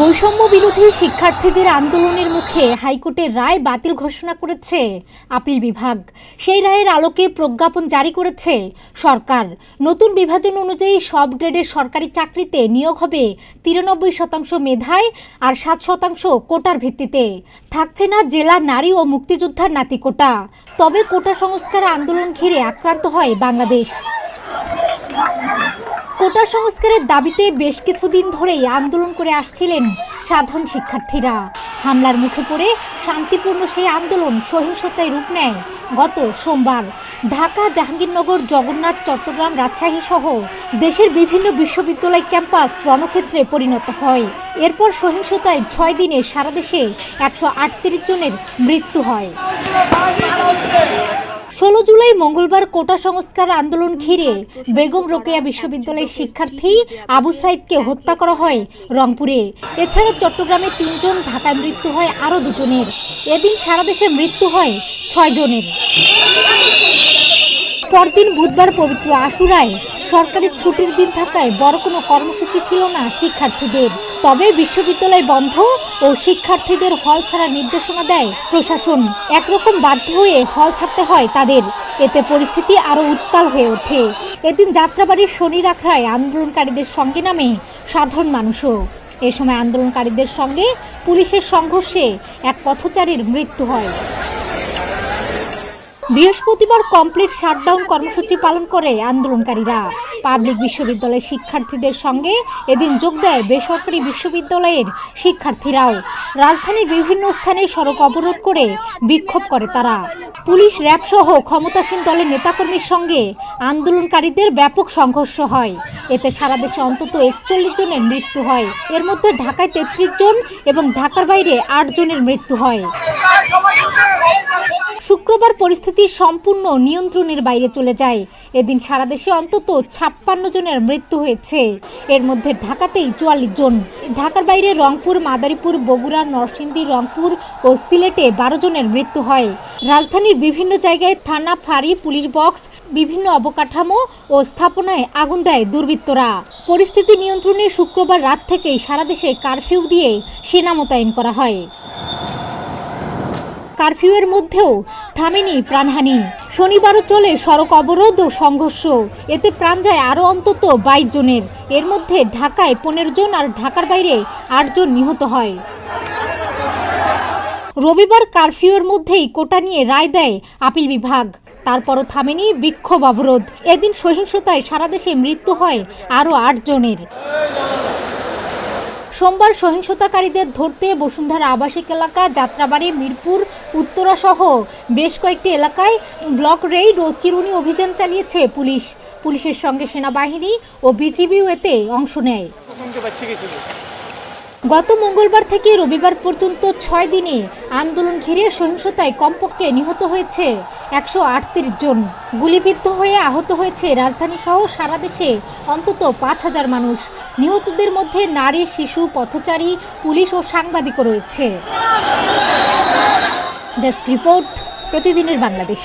বৈষম্য বিরোধী শিক্ষার্থীদের আন্দোলনের মুখে হাইকোর্টের রায় বাতিল ঘোষণা করেছে আপিল বিভাগ। সেই রায়ের আলোকে প্রজ্ঞাপন জারি করেছে সরকার। নতুন বিভাজন অনুযায়ী সব গ্রেডের সরকারি চাকরিতে নিয়োগ হবে 93% মেধায় আর 7% কোটার ভিত্তিতে। থাকছে না জেলা নারী ও মুক্তিযোদ্ধার নাতি কোটা। তবে কোটা সংস্কার আন্দোলন ঘিরে আক্রান্ত হয় বাংলাদেশ। কোটা সংস্কারের দাবিতে বেশ কিছুদিন ধরেই আন্দোলন করে আসছিলেন সাধারণ শিক্ষার্থীরা। হামলার মুখে পড়ে শান্তিপূর্ণ সেই আন্দোলন সহিংসতায় রূপ নেয় গত সোমবার। ঢাকা, জাহাঙ্গীরনগর, জগন্নাথ, চট্টগ্রাম, রাজশাহী সহ দেশের বিভিন্ন বিশ্ববিদ্যালয় ক্যাম্পাস রণক্ষেত্রে পরিণত হয়। এরপর সহিংসতায় 6 দিনে সারা দেশে 138 জনের মৃত্যু হয়। 16 জুলাই মঙ্গলবার কোটা সংস্কার আন্দোলন ঘিরে বেগম রোকেয়া বিশ্ববিদ্যালয়ের শিক্ষার্থী আবু সাইদকে হত্যা করা হয় রংপুরে। এছাড়া চট্টগ্রামে 3 জন, ঢাকায় মৃত্যু হয় আরও 2 জনের। এদিন সারা দেশে মৃত্যু হয় 6 জনের। পরদিন বুধবার পবিত্র আশুরায় সরকারি ছুটির দিন থাকায় বড় কোনো কর্মসূচি ছিল না শিক্ষার্থীদের। তবে বিশ্ববিদ্যালয় বন্ধ ও শিক্ষার্থীদের হল ছাড়ার নির্দেশনা দেয় প্রশাসন। একরকম বাধ্য হয়ে হল ছাড়তে হয় তাদের। এতে পরিস্থিতি আরও উত্তাল হয়ে ওঠে। এদিন যাত্রাবাড়ির শনির আখড়ায় আন্দোলনকারীদের সঙ্গে নামে সাধারণ মানুষও। এ সময় আন্দোলনকারীদের সঙ্গে পুলিশের সংঘর্ষে এক পথচারীর মৃত্যু হয়। বৃহস্পতিবার কমপ্লিট শাটডাউন কর্মসূচি পালন করে আন্দোলনকারীরা। পাবলিক বিশ্ববিদ্যালয়ের শিক্ষার্থীদের সঙ্গে এদিন যোগ দেয় বেসরকারি বিশ্ববিদ্যালয়ের শিক্ষার্থীরাও। রাজধানীর বিভিন্ন স্থানে সড়ক অবরোধ করে বিক্ষোভ করে তারা। পুলিশ, র্যাব সহ ক্ষমতাসীন দলের নেতাকর্মীর সঙ্গে আন্দোলনকারীদের ব্যাপক সংঘর্ষ হয়। এতে সারা দেশে অন্তত 41 জনের মৃত্যু হয়। এর মধ্যে ঢাকায় 33 জন এবং ঢাকার বাইরে 8 জনের মৃত্যু হয়। শুক্রবার পরিস্থিতি সম্পূর্ণ নিয়ন্ত্রণের বাইরে চলে যায়। এদিন সারা দেশে অন্তত 56 জনের মৃত্যু হয়েছে। এর মধ্যে ঢাকাতেই 44 জন। ঢাকার বাইরে রংপুর, মাদারীপুর, বগুড়া, নরসিংদী, রংপুর ও সিলেটে 12 জনের মৃত্যু হয়। রাজধানীর বিভিন্ন জায়গায় থানা, ফাঁড়ি, পুলিশ বক্স, বিভিন্ন অবকাঠামো ও স্থাপনায় আগুন দেয় দুর্বৃত্তরা। পরিস্থিতি নিয়ন্ত্রণে শুক্রবার রাত থেকেই সারা দেশে কারফিউ দিয়ে সেনা মোতায়েন করা হয়। কারফিউয়ের মধ্যেও থামেনি প্রাণহানি। শনিবারও চলে সড়ক অবরোধ ও সংঘর্ষ। এতে প্রাণ যায় আরও অন্তত 22 জনের। এর মধ্যে ঢাকায় 15 জন আর ঢাকার বাইরে 8 জন নিহত হয়। রবিবার কারফিউয়ের মধ্যেই কোটা নিয়ে রায় দেয় আপিল বিভাগ। তারপরও থামেনি বিক্ষোভ অবরোধ। এদিন সহিংসতায় সারা দেশে মৃত্যু হয় আরও 8 জনের। সোমবার সহিংসতাকারীদের ধরতে বসুন্ধরা আবাসিক এলাকা, যাত্রাবাড়ি, মিরপুর উত্তরা সহ বেশ কয়েকটি এলাকায় ব্লক রেইড ও চিরুনি অভিযান চালিয়েছে পুলিশ। পুলিশের সঙ্গে সেনাবাহিনী ও বিজিবিও এতে অংশ নেয়। গত মঙ্গলবার থেকে রবিবার পর্যন্ত 6 দিনে আন্দোলন ঘিরে সহিংসতায় কমপক্ষে নিহত হয়েছে 138 জন। গুলিবিদ্ধ হয়ে আহত হয়েছে রাজধানী সহ সারা দেশে অন্তত 5000 মানুষ। নিহতদের মধ্যে নারী, শিশু, পথচারী, পুলিশ ও সাংবাদিকও রয়েছে। ডেস্ক রিপোর্ট, প্রতিদিনের বাংলাদেশ।